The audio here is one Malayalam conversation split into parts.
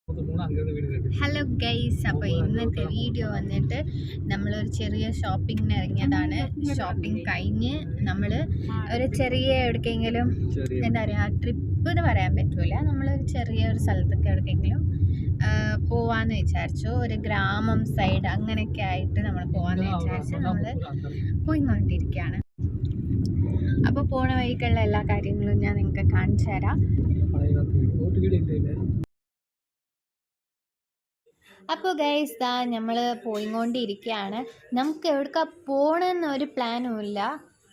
ഹലോ ഗൈസ്, അപ്പോൾ ഇന്നത്തെ വീഡിയോ വന്നിട്ട് നമ്മളൊരു ചെറിയ ഷോപ്പിങ്ങിന് ഇറങ്ങിയതാണ്. ഷോപ്പിംഗ് കഴിഞ്ഞ് നമ്മൾ ഒരു ചെറിയ എവിടേക്കെങ്കിലും എന്താ പറയുക, ട്രിപ്പ് എന്ന് പറയാൻ പറ്റില്ല, നമ്മളൊരു ചെറിയൊരു സ്ഥലത്തൊക്കെ എവിടേക്കെങ്കിലും പോവാന്ന് വിചാരിച്ചു. ഒരു ഗ്രാമം സൈഡ് അങ്ങനെയൊക്കെ ആയിട്ട് നമ്മൾ പോവാന്ന് വിചാരിച്ച് നമ്മൾ പോയിക്കൊണ്ടിരിക്കുകയാണ്. അപ്പോൾ പോണ വഴിക്കുള്ള എല്ലാ കാര്യങ്ങളും ഞാൻ നിങ്ങൾക്ക് കാണിച്ചു തരാം. അപ്പോൾ ഗൈസ്, നമ്മൾ പോയിക്കൊണ്ടിരിക്കുകയാണ്. നമുക്ക് എവിടേക്കാ പോകണമെന്നൊരു പ്ലാനും ഇല്ല,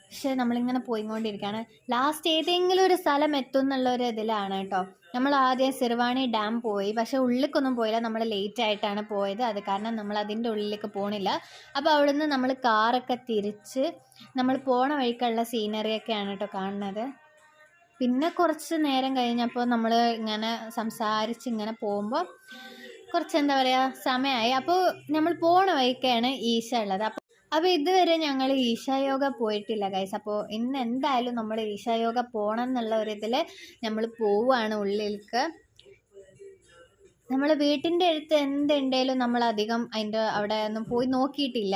പക്ഷെ നമ്മളിങ്ങനെ പോയിക്കൊണ്ടിരിക്കുകയാണ്. ലാസ്റ്റ് ഏതെങ്കിലും ഒരു സ്ഥലം എത്തും എന്നുള്ളൊരു ഇതിലാണ് കേട്ടോ. നമ്മൾ ആദ്യം സിർവാണി ഡാം പോയി, പക്ഷെ ഉള്ളിലേക്കൊന്നും പോയില്ല. നമ്മൾ ലേറ്റ് ആയിട്ടാണ് പോയത്, അത് കാരണം നമ്മൾ അതിൻ്റെ ഉള്ളിലേക്ക് പോകണില്ല. അപ്പോൾ അവിടുന്ന് നമ്മൾ കാറൊക്കെ തിരിച്ച് നമ്മൾ പോണ വഴിക്കുള്ള സീനറിയൊക്കെയാണ് കേട്ടോ കാണുന്നത്. പിന്നെ കുറച്ച് നേരം കഴിഞ്ഞപ്പോൾ നമ്മൾ ഇങ്ങനെ സംസാരിച്ച് ഇങ്ങനെ പോകുമ്പോൾ കുറച്ച് എന്താ പറയുക സമയമായി. അപ്പോൾ നമ്മൾ പോണ വഴിക്കാണ് ഈശ ഉള്ളത്. അപ്പോൾ ഇതുവരെ ഞങ്ങൾ ഈശായോഗ പോയിട്ടില്ല ഗൈസ്. അപ്പോൾ ഇന്ന് എന്തായാലും നമ്മൾ ഈശായോഗ പോകണം എന്നുള്ള ഒരു ഇതിൽ നമ്മൾ പോവുകയാണ് ഉള്ളിലേക്ക്. നമ്മൾ വീട്ടിൻ്റെ അടുത്ത് എന്തുണ്ടെങ്കിലും നമ്മളധികം അതിൻ്റെ അവിടെ ഒന്നും പോയി നോക്കിയിട്ടില്ല.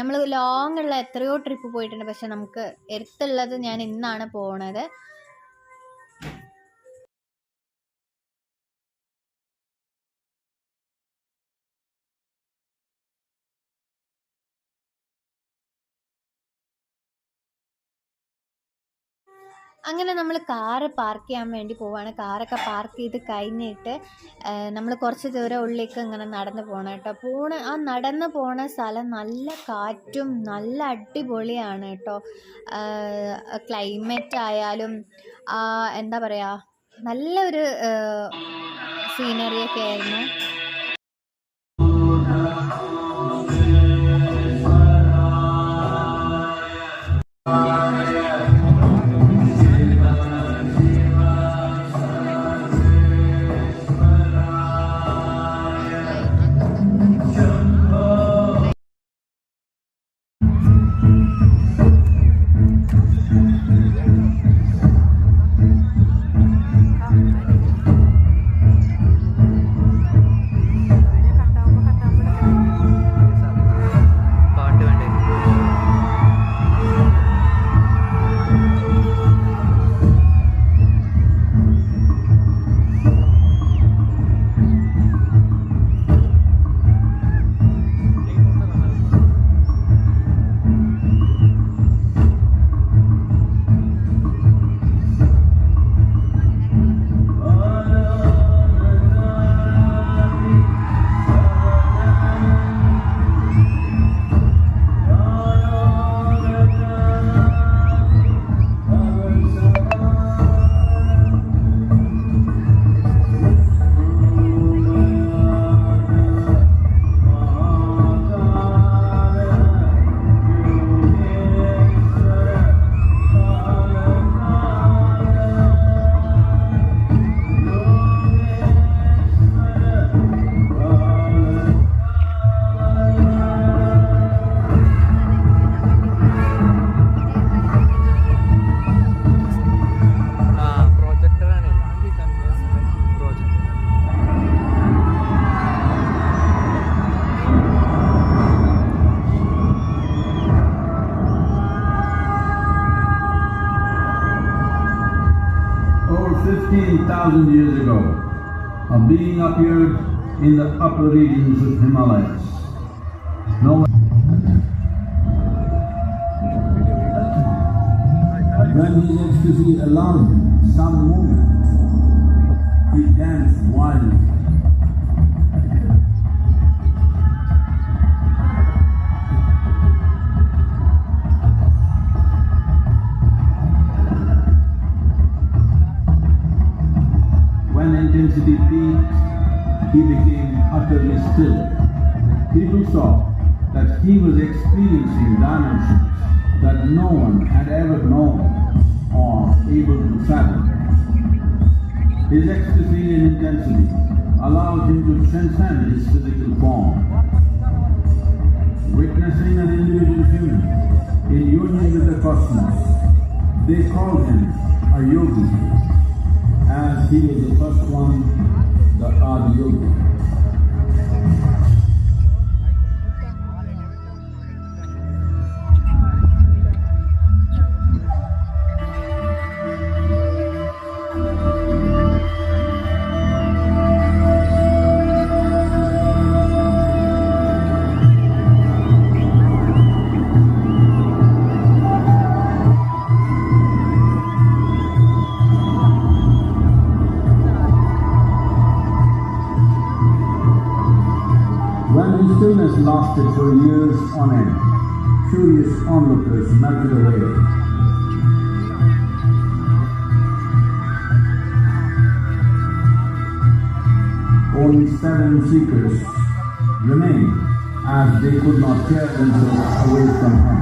നമ്മൾ ലോങ് ഉള്ള എത്രയോ ട്രിപ്പ് പോയിട്ടുണ്ട്, പക്ഷെ നമുക്ക് അടുത്തുള്ളത് ഞാൻ ഇന്നാണ് പോണത്. അങ്ങനെ നമ്മൾ കാറ് പാർക്ക് ചെയ്യാൻ വേണ്ടി പോവാണ്. കാറൊക്കെ പാർക്ക് ചെയ്ത് കഴിഞ്ഞിട്ട് നമ്മൾ കുറച്ച് ദൂരം ഉള്ളിലേക്ക് ഇങ്ങനെ നടന്ന് പോകണം കേട്ടോ. ആ നടന്ന് പോണ സ്ഥലം നല്ല കാറ്റും നല്ല അടിപൊളിയാണ് കേട്ടോ. ക്ലൈമറ്റ് ആയാലും എന്താ പറയുക, നല്ലൊരു സീനറിയൊക്കെ ആയിരുന്നു. Over 15,000 years ago, a being appeared in the upper regions of Himalayas. When his ecstasy allowed him some movement, he danced wildly. When intensity peaked, he became utterly still. People saw that he was experiencing dimensions that no one had ever known or able to fathom. His ecstasy and intensity allowed him to transcend his physical form. Witnessing an individual human in union with the cosmos, they called him a yogi, as he was the first one Yoga. When the stillness lasted for years on end, curious onlookers melted away. Only 7 seekers remained as they could not tear themselves away from him.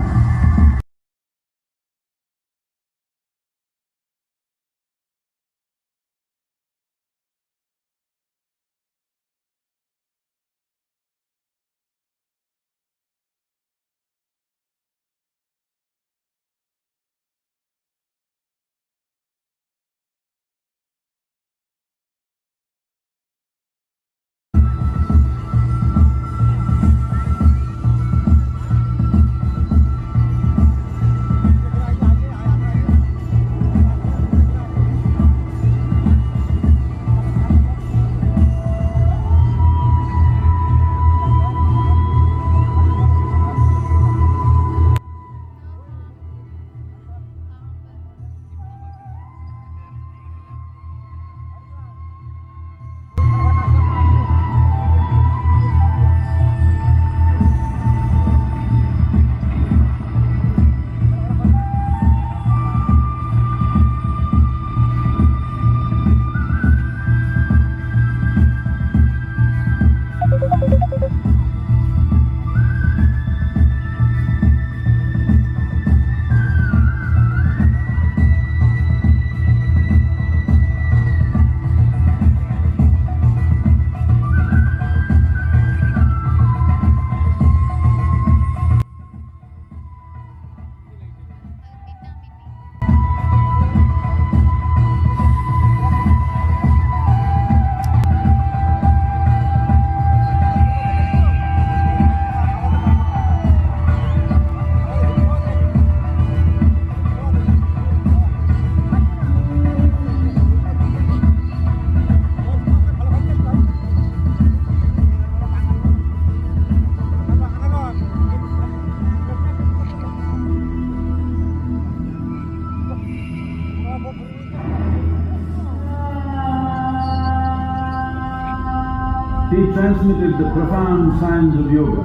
He transmitted the profound science of yoga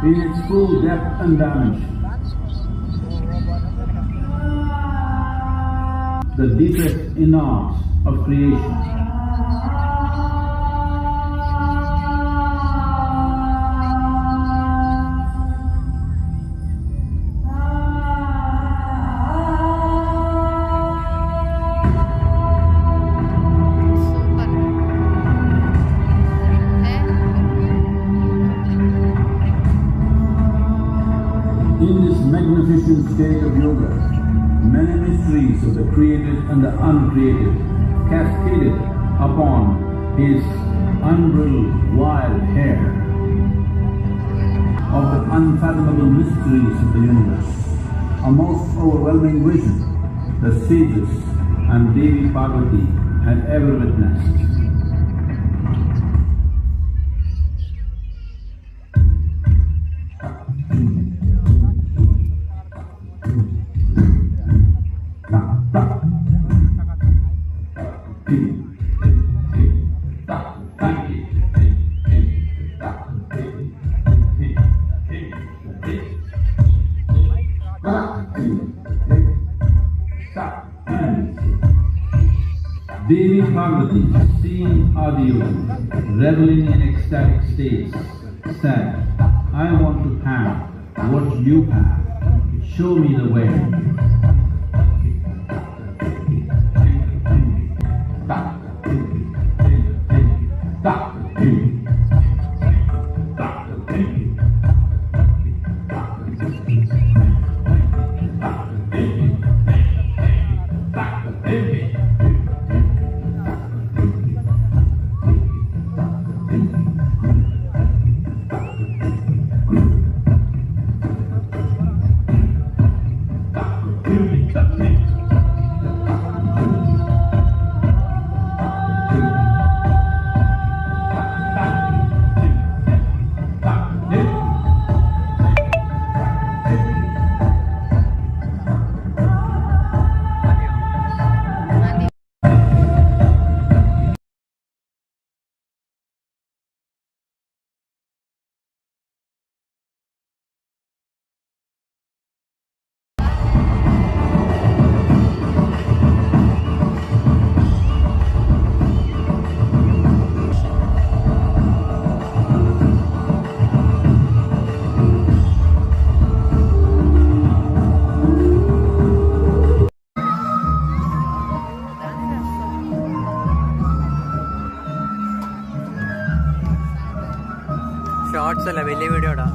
in its full depth and dimension. The deepest innards of creation. In this magnificent state of yoga, many mysteries of the created and the uncreated cascaded upon his unbridled wild hair of the unfathomable mysteries of the universe. A most overwhelming vision the sages and Devi Parvati had ever witnessed. Devi Parvati, seeing Adiyogi reveling in ecstatic states, said, I want to have what you have. Show me the way. Shorts അല്ല, വലിയ വീഡിയോ ഇടാം.